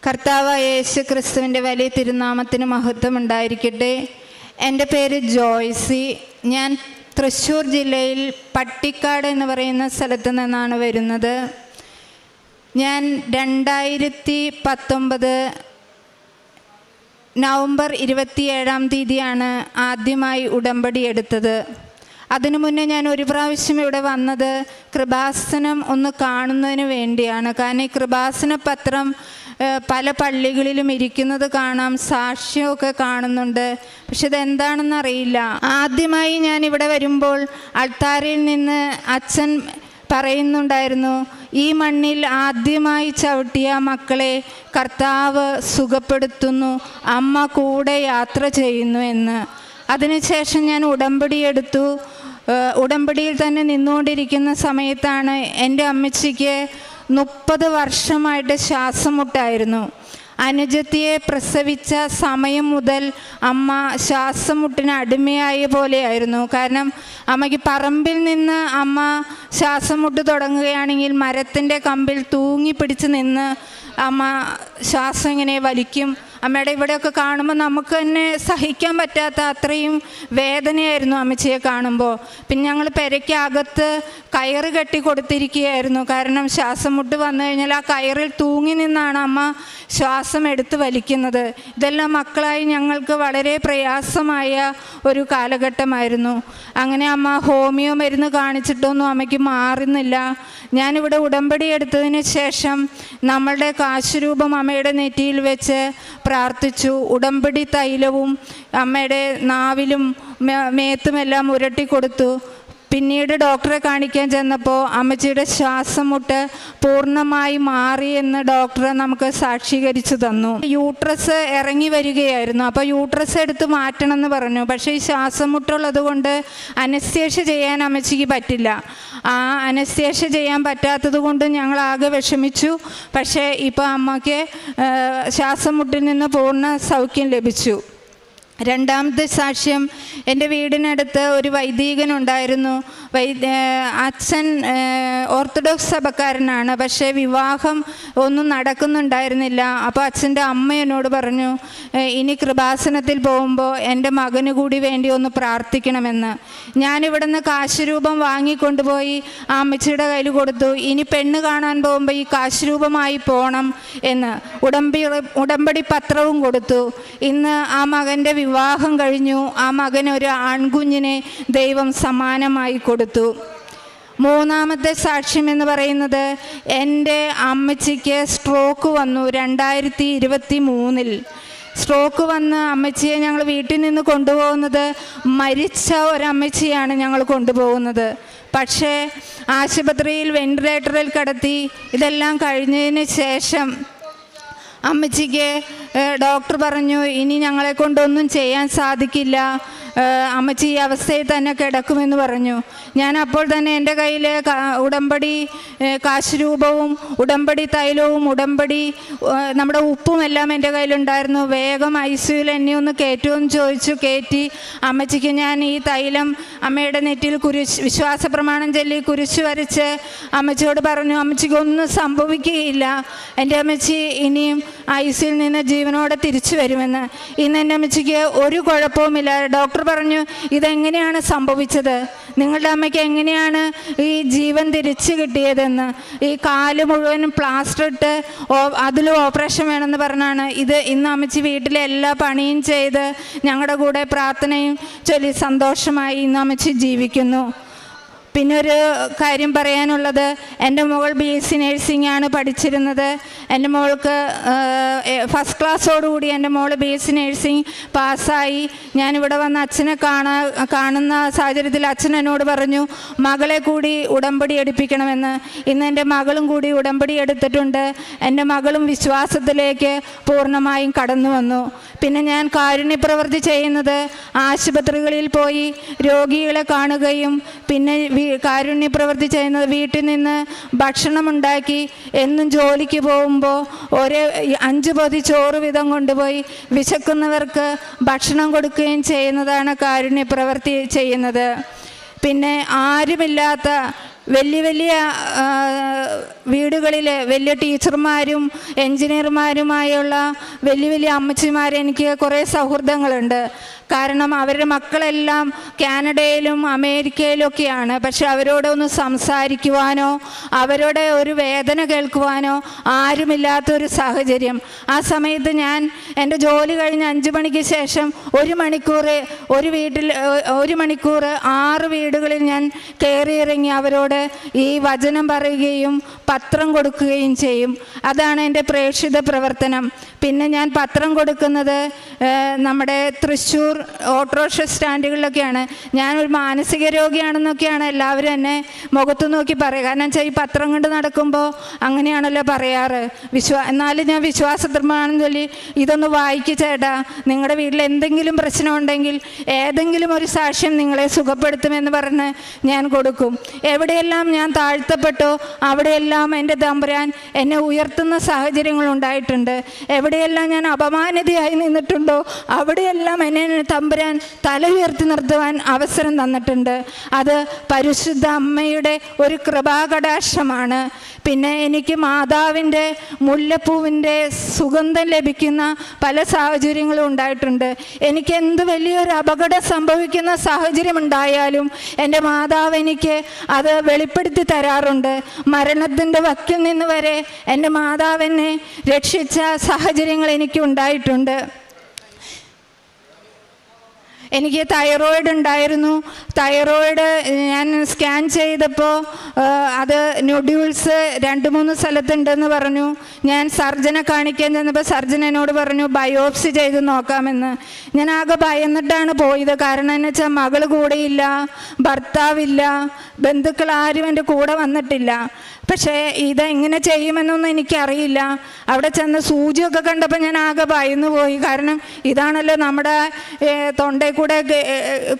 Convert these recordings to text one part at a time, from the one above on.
കർത്താവായ യേശു ക്രിസ്തുവിൻ്റെ വലിയ തിരുനാമത്തിന് മഹത്വം ഉണ്ടായിരിക്കട്ടെ. എൻ്റെ പേര് ജോയ്സി. ഞാൻ തൃശ്ശൂർ ജില്ലയിൽ പട്ടിക്കാട് എന്ന് പറയുന്ന സ്ഥലത്ത് നിന്നാണ് വരുന്നത്. ഞാൻ 2019 നവംബർ 27 ആദ്യമായി ഉടമ്പടി എടുത്തത്. അതിനു മുന്നേ ഞാൻ ഒരു പ്രാവശ്യം ഇവിടെ വന്നത് കൃപാസനം ഒന്ന് കാണുന്നതിന് വേണ്ടിയാണ്. കാരണം ഈ കൃപാസന പത്രം പല പള്ളികളിലും ഇരിക്കുന്നത് കാണാം, സാക്ഷ്യമൊക്കെ കാണുന്നുണ്ട്. പക്ഷെ ഇതെന്താണെന്ന് അറിയില്ല. ആദ്യമായി ഞാൻ ഇവിടെ വരുമ്പോൾ അൾത്താരയിൽ നിന്ന് അച്ഛൻ പറയുന്നുണ്ടായിരുന്നു, ഈ മണ്ണിൽ ആദ്യമായി ചവിട്ടിയ മക്കളെ കർത്താവ് സുഖപ്പെടുത്തുന്നു, അമ്മ കൂടെ യാത്ര ചെയ്യുന്നു എന്ന്. അതിനുശേഷം ഞാൻ ഉടമ്പടി എടുത്തു. ഉടമ്പടിയിൽ തന്നെ നിന്നുകൊണ്ടിരിക്കുന്ന സമയത്താണ് എൻ്റെ അമ്മച്ചിക്ക് 30 വർഷമായിട്ട് ശ്വാസം മുട്ടായിരുന്നു. അനുജത്തിയെ പ്രസവിച്ച സമയം മുതൽ അമ്മ ശ്വാസം മുട്ടിന് അടിമയായ പോലെയായിരുന്നു. കാരണം അമ്മയ്ക്ക് പറമ്പിൽ നിന്ന് അമ്മ ശ്വാസം മുട്ട് തുടങ്ങുകയാണെങ്കിൽ മരത്തിൻ്റെ കമ്പിൽ തൂങ്ങിപ്പിടിച്ച് നിന്ന് അമ്മ ശ്വാസം ഇങ്ങനെ വലിക്കും. അമ്മയുടെ ഇവിടെയൊക്കെ കാണുമ്പോൾ നമുക്ക് തന്നെ സഹിക്കാൻ പറ്റാത്ത അത്രയും വേദനയായിരുന്നു അമ്മച്ചിയെ കാണുമ്പോൾ. പിന്നെ ഞങ്ങൾ പെരയ്ക്കകത്ത് കയറ് കെട്ടി കൊടുത്തിരിക്കുകയായിരുന്നു. കാരണം ശ്വാസം മുട്ട് വന്നു കഴിഞ്ഞാൽ ആ കയറിൽ തൂങ്ങി നിന്നാണ് അമ്മ ശ്വാസം എടുത്ത് വലിക്കുന്നത്. ഇതെല്ലാം മക്കളായി ഞങ്ങൾക്ക് വളരെ പ്രയാസമായ ഒരു കാലഘട്ടമായിരുന്നു. അങ്ങനെ അമ്മ ഹോമിയോ മരുന്ന് കാണിച്ചിട്ടൊന്നും അമ്മയ്ക്ക് മാറുന്നില്ല. ഞാനിവിടെ ഉടമ്പടി എടുത്തതിന് ശേഷം നമ്മളുടെ കാശുരൂപം അമ്മയുടെ നെറ്റിയിൽ വെച്ച് പ്രാർത്ഥിച്ചു. ഉടമ്പടി തൈലവും അമ്മയുടെ നാവിലും മേത്തുമെല്ലാം ഉരട്ടി കൊടുത്തു. പിന്നീട് ഡോക്ടറെ കാണിക്കാൻ ചെന്നപ്പോൾ അമ്മച്ചിയുടെ ശ്വാസം മുട്ട് പൂർണ്ണമായി മാറിയെന്ന് ഡോക്ടർ നമുക്ക് സാക്ഷീകരിച്ചു തന്നു. യൂട്രസ് ഇറങ്ങി വരികയായിരുന്നു. അപ്പോൾ യൂട്രസ് എടുത്ത് മാറ്റണം എന്ന് പറഞ്ഞു. പക്ഷേ ഈ ശ്വാസം മുട്ടുള്ളത് കൊണ്ട് അനസ്തേഷ്യ ചെയ്യാൻ അമ്മച്ചിക്ക് പറ്റില്ല. ആ അനസ്തേഷ്യ ചെയ്യാൻ പറ്റാത്തത് കൊണ്ട് ഞങ്ങൾ ആകെ വിഷമിച്ചു. പക്ഷേ ഇപ്പോൾ അമ്മയ്ക്ക് ശ്വാസം മുട്ടിൽ നിന്ന് പൂർണ്ണ സൗഖ്യം ലഭിച്ചു. രണ്ടാമത്തെ സാക്ഷ്യം, എൻ്റെ വീടിനടുത്ത് ഒരു വൈദികനുണ്ടായിരുന്നു. അച്ഛൻ ഓർത്തഡോക്സ് സഭക്കാരനാണ്. പക്ഷേ വിവാഹം ഒന്നും നടക്കുന്നുണ്ടായിരുന്നില്ല. അപ്പോൾ അച്ഛൻ്റെ അമ്മ എന്നോട് പറഞ്ഞു, ഇനി കൃപാസനത്തിൽ പോകുമ്പോൾ എൻ്റെ മകന് കൂടി വേണ്ടി ഒന്ന് പ്രാർത്ഥിക്കണമെന്ന്. ഞാനിവിടെ നിന്ന് കാശുരൂപം വാങ്ങിക്കൊണ്ടുപോയി ആ അമ്മച്ചിയുടെ കയ്യിൽ കൊടുത്തു. ഇനി പെണ്ണ് കാണാൻ പോകുമ്പോൾ ഈ കാശുരൂപമായി പോകണം എന്ന് ഉടമ്പടി പത്രവും കൊടുത്തു. ഇന്ന് ആ മകൻ്റെ വിവാഹം കഴിഞ്ഞു. ആ മകന് ഒരു ആൺകുഞ്ഞിനെ ദൈവം സമ്മാനമായി കൊടുത്തു. മൂന്നാമത്തെ സാക്ഷ്യം എന്ന് പറയുന്നത്, എൻ്റെ അമ്മച്ചിക്ക് സ്ട്രോക്ക് വന്നു 2023. സ്ട്രോക്ക് വന്ന് അമ്മച്ചിയെ ഞങ്ങൾ വീട്ടിൽ നിന്ന് കൊണ്ടുപോകുന്നത് മരിച്ച ഒരമ്മച്ചിയാണ് ഞങ്ങൾ കൊണ്ടുപോകുന്നത്. പക്ഷേ ആശുപത്രിയിൽ വെന്റിലേറ്ററിൽ കിടത്തി. ഇതെല്ലാം കഴിഞ്ഞതിന് ശേഷം അമ്മച്ചിക്ക് ഡോക്ടർ പറഞ്ഞു, ഇനി ഞങ്ങളെ കൊണ്ടൊന്നും ചെയ്യാൻ സാധിക്കില്ല, അമ്മച്ചി ഈ അവസ്ഥയിൽ തന്നെ കിടക്കുമെന്ന് പറഞ്ഞു. ഞാൻ അപ്പോൾ തന്നെ എൻ്റെ കയ്യിൽ ഉടമ്പടി കാശുരൂപവും ഉടമ്പടി തൈലവും ഉടമ്പടി നമ്മുടെ ഉപ്പും എല്ലാം എൻ്റെ കയ്യിലുണ്ടായിരുന്നു. വേഗം ICUവിൽ എന്നെ ഒന്ന് കയറ്റുമെന്ന് ചോദിച്ചു. കയറ്റി. അമ്മച്ചിക്ക് ഞാൻ ഈ തൈലം അമ്മയുടെ നെറ്റിയിൽ വിശ്വാസ പ്രമാണം ചൊല്ലി കുരിശ് വരച്ച് അമ്മച്ചിയോട് പറഞ്ഞു, അമ്മച്ചിക്ക് ഒന്നും സംഭവിക്കുകയില്ല, എൻ്റെ അമ്മച്ചി ഇനിയും ICUവിൽ നിന്ന് ജീവനോടെ തിരിച്ചു വരുമെന്ന്. ഇന്ന് എൻ്റെ അമ്മച്ചിക്ക് ഒരു കുഴപ്പവുമില്ല. ഡോക്ടർ പറഞ്ഞു, ഇതെങ്ങനെയാണ് സംഭവിച്ചത്, നിങ്ങളുടെ അമ്മയ്ക്ക് എങ്ങനെയാണ് ഈ ജീവൻ തിരിച്ചു കിട്ടിയതെന്ന്. ഈ കാല് മുഴുവനും പ്ലാസ്റ്റർ ഇട്ട് അതിലും ഓപ്പറേഷൻ വേണമെന്ന് പറഞ്ഞാണ് ഇത്. ഇന്ന് അമ്മച്ചി വീട്ടിലെ എല്ലാ പണിയും ചെയ്ത് ഞങ്ങളുടെ കൂടെ പ്രാർത്ഥനയും ചൊല്ലി സന്തോഷമായി ഇന്ന് അമ്മച്ചി ജീവിക്കുന്നു. പിന്നെ ഒരു കാര്യം പറയാനുള്ളത്, എൻ്റെ മകൾ BSc നഴ്സിംഗ് ആണ് പഠിച്ചിരുന്നത്. എൻ്റെ മോൾക്ക് ഫസ്റ്റ് ക്ലാസ്സോടുകൂടി എൻ്റെ മോൾ BSc നഴ്സിംഗ് പാസ്സായി. ഞാനിവിടെ വന്ന് അച്ഛനെ കാണുന്ന സാഹചര്യത്തിൽ അച്ഛൻ എന്നോട് പറഞ്ഞു, മകളെ കൂടി ഉടമ്പടി എടുപ്പിക്കണമെന്ന്. ഇന്ന് എൻ്റെ മകളും കൂടി ഉടമ്പടി എടുത്തിട്ടുണ്ട്. എൻ്റെ മകളും വിശ്വാസത്തിലേക്ക് പൂർണ്ണമായും കടന്നു വന്നു. പിന്നെ ഞാൻ കാരുണ്യപ്രവൃത്തി ചെയ്യുന്നത് ആശുപത്രികളിൽ പോയി രോഗികളെ കാണുകയും പിന്നെ കാരുണ്യപ്രവൃത്തി ചെയ്യുന്നത് വീട്ടിൽ നിന്ന് ഭക്ഷണമുണ്ടാക്കി എന്നും ജോലിക്ക് പോകുമ്പോൾ 5 പൊതി ചോറ് വീതം കൊണ്ടുപോയി വിശക്കുന്നവർക്ക് ഭക്ഷണം കൊടുക്കുകയും ചെയ്യുന്നതാണ് കാരുണ്യപ്രവൃത്തി ചെയ്യുന്നത്. പിന്നെ ആരുമില്ലാത്ത വലിയ വീടുകളിൽ വലിയ ടീച്ചർമാരും എൻജിനീയർമാരുമായുള്ള വലിയ വലിയ അമ്മച്ചിമാരെ എനിക്ക് കുറേ സൗഹൃദങ്ങളുണ്ട്. കാരണം അവരുടെ മക്കളെല്ലാം കാനഡയിലും അമേരിക്കയിലും ഒക്കെയാണ്. പക്ഷെ അവരോടൊന്ന് സംസാരിക്കുവാനോ അവരുടെ ഒരു വേദന കേൾക്കുവാനോ ആരുമില്ലാത്തൊരു സാഹചര്യം. ആ സമയത്ത് ഞാൻ എൻ്റെ ജോലി കഴിഞ്ഞ് 5 മണിക്ക് ശേഷം 1 മണിക്കൂർ ഒരു വീട്ടിൽ 1 മണിക്കൂർ 6 വീടുകളിൽ ഞാൻ കയറിയിറങ്ങി അവരോട് ഈ വചനം പറയുകയും പത്രം കൊടുക്കുകയും ചെയ്യും. അതാണ് എൻ്റെ പ്രേക്ഷിത പ്രവർത്തനം. പിന്നെ ഞാൻ പത്രം കൊടുക്കുന്നത് നമ്മുടെ തൃശ്ശൂർ ഓട്ടോറിക്ഷ സ്റ്റാൻഡുകളിലൊക്കെയാണ്. ഞാനൊരു മാനസിക രോഗിയാണെന്നൊക്കെയാണ് എല്ലാവരും എന്നെ മുഖത്ത് നോക്കി പറയുക. കാരണം വെച്ചാൽ ഈ പത്രം കൊണ്ട് നടക്കുമ്പോൾ അങ്ങനെയാണല്ലോ പറയാറ്. എന്നാലും ഞാൻ വിശ്വാസത്രമാണെന്ന് ചൊല്ലി ഇതൊന്ന് വായിക്കുക ചേട്ടാ, നിങ്ങളുടെ വീട്ടിൽ എന്തെങ്കിലും പ്രശ്നമുണ്ടെങ്കിൽ ഏതെങ്കിലും ഒരു സാക്ഷ്യം നിങ്ങളെ സുഖപ്പെടുത്തുമെന്ന് പറഞ്ഞ് ഞാൻ കൊടുക്കും. എവിടെയെല്ലാം ഞാൻ താഴ്ത്തപ്പെട്ടോ അവിടെയെല്ലാം എൻ്റെ തമ്പുരാൻ എന്നെ ഉയർത്തുന്ന സാഹചര്യങ്ങൾ ഉണ്ടായിട്ടുണ്ട്. എവിടെയെല്ലാം ഞാൻ അപമാനിതയായി നിന്നിട്ടുണ്ടോ അവിടെയെല്ലാം എന്നെ തമ്പുരാൻ തല ഉയർത്തി നിർത്തുവാൻ അവസരം തന്നിട്ടുണ്ട്. അത് പരിശുദ്ധ അമ്മയുടെ ഒരു കൃപാകടാക്ഷമാണ്. പിന്നെ എനിക്ക് മാതാവിൻ്റെ മുല്ലപ്പൂവിൻ്റെ സുഗന്ധം ലഭിക്കുന്ന പല സാഹചര്യങ്ങളും ഉണ്ടായിട്ടുണ്ട്. എനിക്ക് എന്ത് വലിയൊരു അപകടം സംഭവിക്കുന്ന സാഹചര്യം ഉണ്ടായാലും എൻ്റെ മാതാവ് എനിക്ക് അത് വെളിപ്പെടുത്തി തരാറുണ്ട്. മരണത്തിൻ്റെ വക്കിൽ നിന്ന് വരെ എൻ്റെ മാതാവിനെ രക്ഷിച്ച സാഹചര്യങ്ങൾ എനിക്ക് ഉണ്ടായിട്ടുണ്ട്. എനിക്ക് തൈറോയിഡ് ഉണ്ടായിരുന്നു. തൈറോയിഡ് ഞാൻ സ്കാൻ ചെയ്തപ്പോൾ അത് നൊഡ്യൂൾസ് 2-3 സ്ഥലത്തുണ്ടെന്ന് പറഞ്ഞു. ഞാൻ സർജനെ കാണിക്കാൻ ചെന്നപ്പോൾ സർജൻ എന്നോട് പറഞ്ഞു ബയോപ്സി ചെയ്ത് നോക്കാമെന്ന്. ഞാൻ ആകെ ഭയന്നിട്ടാണ് പോയത്. കാരണം എന്ന് വെച്ചാൽ മകൾ കൂടെയില്ല, ഭർത്താവില്ല, ബന്ധുക്കൾ ആരും എൻ്റെ കൂടെ വന്നിട്ടില്ല. പക്ഷേ ഇതെങ്ങനെ ചെയ്യുമെന്നൊന്നും എനിക്കറിയില്ല. അവിടെ ചെന്ന് സൂചിയൊക്കെ കണ്ടപ്പോൾ ഞാൻ ആകെ ഭയന്നു പോയി. കാരണം ഇതാണല്ലോ നമ്മുടെ തൊണ്ടയിൽ കൂടെ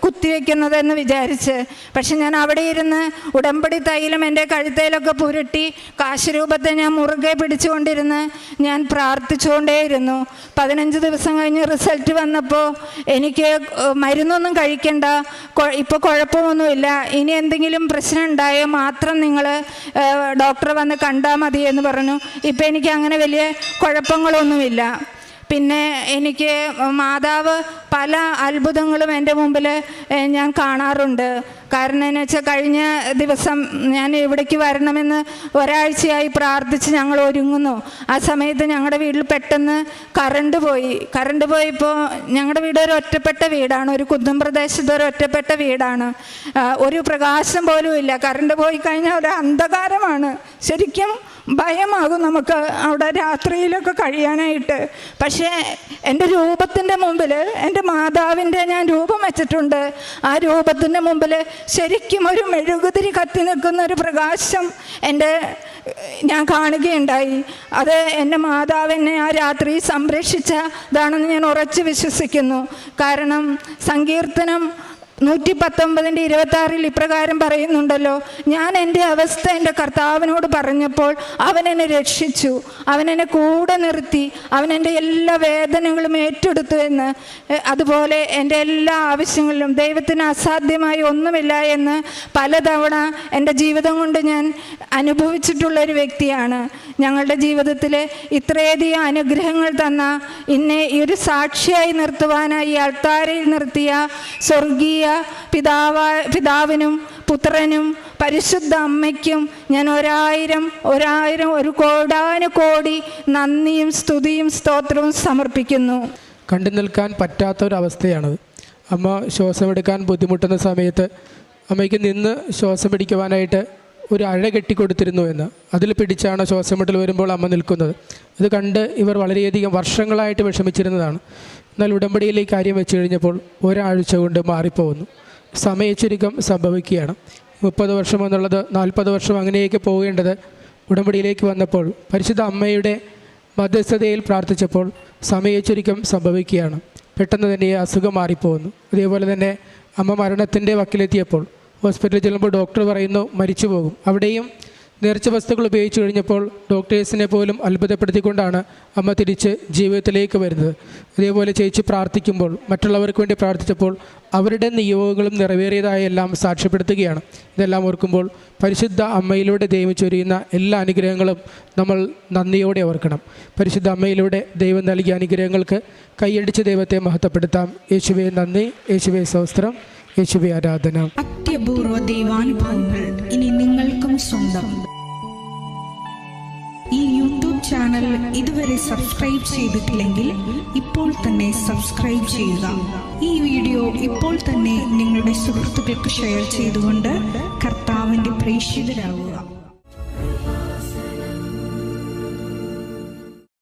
കുത്തിവെക്കുന്നതെന്ന് വിചാരിച്ച്. പക്ഷെ ഞാൻ അവിടെ ഇരുന്ന് ഉടമ്പടി തൈലം എൻ്റെ കഴുത്തയിലൊക്കെ പുരട്ടി കാശുരൂപത്തെ ഞാൻ മുറുകെ പിടിച്ചുകൊണ്ടിരുന്ന് ഞാൻ പ്രാർത്ഥിച്ചുകൊണ്ടേയിരുന്നു. 15 ദിവസം കഴിഞ്ഞ് റിസൾട്ട് വന്നപ്പോൾ എനിക്ക് മരുന്നൊന്നും കഴിക്കണ്ട, ഇപ്പോൾ കുഴപ്പമൊന്നുമില്ല, ഇനി എന്തെങ്കിലും പ്രശ്നം ഉണ്ടായോ മാത്രം നിങ്ങൾ ഡോക്ടറെ വന്ന് കണ്ടാൽ മതി എന്ന് പറഞ്ഞു. ഇപ്പം എനിക്ക് അങ്ങനെ വലിയ കുഴപ്പങ്ങളൊന്നുമില്ല. പിന്നെ എനിക്ക് മാതാവ് പല അത്ഭുതങ്ങളും എൻ്റെ മുമ്പിൽ ഞാൻ കാണാറുണ്ട്. കാരണം എന്ന് വെച്ചാൽ കഴിഞ്ഞ ദിവസം ഞാൻ ഇവിടേക്ക് വരണമെന്ന് ഒരാഴ്ചയായി പ്രാർത്ഥിച്ച് ഞങ്ങൾ ഒരുങ്ങുന്നു. ആ സമയത്ത് ഞങ്ങളുടെ വീട്ടിൽ പെട്ടെന്ന് കറണ്ട് പോയപ്പോൾ ഞങ്ങളുടെ വീട് ഒരു ഒറ്റപ്പെട്ട വീടാണ്, ഒരു കുന്നും പ്രദേശത്ത് ഒരു ഒറ്റപ്പെട്ട വീടാണ്. ഒരു പ്രകാശം പോലും ഇല്ല. കറണ്ട് പോയി കഴിഞ്ഞാൽ ഒരു അന്ധകാരമാണ്. ശരിക്കും ഭയമാകും നമുക്ക് അവിടെ രാത്രിയിലൊക്കെ കഴിയാനായിട്ട്. പക്ഷേ എൻ്റെ രൂപത്തിൻ്റെ മുമ്പിൽ എൻ്റെ മാതാവിൻ്റെ ഞാൻ രൂപം വെച്ചിട്ടുണ്ട്. ആ രൂപത്തിൻ്റെ മുമ്പിൽ ശരിക്കും ഒരു മെഴുകുതിരി കത്തി നിൽക്കുന്ന ഒരു പ്രകാശം ഞാൻ കാണുകയുണ്ടായി. അത് എൻ്റെ മാതാവിനെ ആ രാത്രി സംരക്ഷിച്ചതാണെന്ന് ഞാൻ ഉറച്ചു വിശ്വസിക്കുന്നു. കാരണം സങ്കീർത്തനം 119:26 ഇപ്രകാരം പറയുന്നുണ്ടല്ലോ, ഞാൻ എൻ്റെ അവസ്ഥ എൻ്റെ കർത്താവിനോട് പറഞ്ഞപ്പോൾ അവൻ എന്നെ രക്ഷിച്ചു, അവൻ എന്നെ കൂടെ നിർത്തി, അവൻ എൻ്റെ എല്ലാ വേദനകളും ഏറ്റെടുത്തു എന്ന്. അതുപോലെ എൻ്റെ എല്ലാ ആവശ്യങ്ങളിലും ദൈവത്തിന് അസാധ്യമായി ഒന്നുമില്ല എന്ന് പലതവണ എൻ്റെ ജീവിതം കൊണ്ട് ഞാൻ അനുഭവിച്ചിട്ടുള്ളൊരു വ്യക്തിയാണ്. ഞങ്ങളുടെ ജീവിതത്തിൽ ഇത്രയധികം അനുഗ്രഹങ്ങൾ തന്ന ഇന്നെ ഈ ഒരു സാക്ഷിയായി നിർത്തുവാനായി അൾത്താരയിൽ നിർത്തിയ സ്വർഗീയ പിതാവിനും പുത്രനും പരിശുദ്ധ അമ്മയ്ക്കും ഞാൻ ഒരു കോടാനുകോടി നന്ദിയും സ്തുതിയും സ്തോത്രവും സമർപ്പിക്കുന്നു. കണ്ടു നിൽക്കാൻ പറ്റാത്തൊരവസ്ഥയാണത്. അമ്മ ശ്വാസമെടുക്കാൻ ബുദ്ധിമുട്ടുന്ന സമയത്ത് അമ്മയ്ക്ക് നിന്ന് ശ്വാസം പിടിക്കുവാനായിട്ട് ഒരു അഴ കെട്ടിക്കൊടുത്തിരുന്നു എന്ന്. അതിൽ പിടിച്ചാണ് ശ്വാസമുട്ടൽ വരുമ്പോൾ അമ്മ നിൽക്കുന്നത്. ഇത് കണ്ട് ഇവർ വളരെയധികം വർഷങ്ങളായിട്ട് വിഷമിച്ചിരുന്നതാണ്. എന്നാൽ ഉടമ്പടിയിൽ ഈ കാര്യം വെച്ച് കഴിഞ്ഞപ്പോൾ ഒരാഴ്ച കൊണ്ട് മാറിപ്പോകുന്നു. സമയച്ചുരുക്കം സംഭവിക്കുകയാണ്. 30 വർഷം എന്നുള്ളത് 40 വർഷം അങ്ങനെയൊക്കെ പോകേണ്ടത് ഉടമ്പടിയിലേക്ക് വന്നപ്പോൾ പരിശുദ്ധ അമ്മയുടെ മധ്യസ്ഥതയിൽ പ്രാർത്ഥിച്ചപ്പോൾ സമയച്ചുരുക്കം സംഭവിക്കുകയാണ്. പെട്ടെന്ന് തന്നെ അസുഖം മാറിപ്പോകുന്നു. അതേപോലെ തന്നെ അമ്മ മരണത്തിൻ്റെ വക്കിലെത്തിയപ്പോൾ ഹോസ്പിറ്റലിൽ ചെല്ലുമ്പോൾ ഡോക്ടർ പറയുന്നു മരിച്ചു പോകും. അവിടെയും നേർച്ച വസ്തുക്കൾ ഉപയോഗിച്ച് കഴിഞ്ഞപ്പോൾ ഡോക്ടേഴ്സിനെ പോലും അത്ഭുതപ്പെടുത്തിക്കൊണ്ടാണ് അമ്മ തിരിച്ച് ജീവിതത്തിലേക്ക് വരുന്നത്. അതേപോലെ ചേച്ചി പ്രാർത്ഥിക്കുമ്പോൾ, മറ്റുള്ളവർക്ക് വേണ്ടി പ്രാർത്ഥിച്ചപ്പോൾ അവരുടെ നിയോഗങ്ങളും നിറവേറിയതായ എല്ലാം സാക്ഷ്യപ്പെടുത്തുകയാണ്. ഇതെല്ലാം ഓർക്കുമ്പോൾ പരിശുദ്ധ അമ്മയിലൂടെ ദൈവം ചൊരിയുന്ന എല്ലാ അനുഗ്രഹങ്ങളും നമ്മൾ നന്ദിയോടെ ഓർക്കണം. പരിശുദ്ധ അമ്മയിലൂടെ ദൈവം നൽകിയ അനുഗ്രഹങ്ങൾക്ക് കൈയടിച്ച് ദൈവത്തെ മഹത്വപ്പെടുത്താം. യേശുവേ നന്ദി, യേശുവേ സ്തോത്രം, യേശുവേ ആരാധന. അത്യപൂർവ ദൈവാനുഭവങ്ങൾ ഇനി നിങ്ങൾക്കും സ്വന്തം. ഈ യൂട്യൂബ് ചാനൽ ഇതുവരെ സബ്സ്ക്രൈബ് ചെയ്തിട്ടില്ലെങ്കിൽ ഇപ്പോൾ തന്നെ സബ്സ്ക്രൈബ് ചെയ്യുക. ഈ വീഡിയോ ഇപ്പോൾ തന്നെ നിങ്ങളുടെ സുഹൃത്തുക്കൾക്ക് ഷെയർ ചെയ്തുകൊണ്ട് കർത്താവിൻ്റെ പ്രേക്ഷിതരാകുക.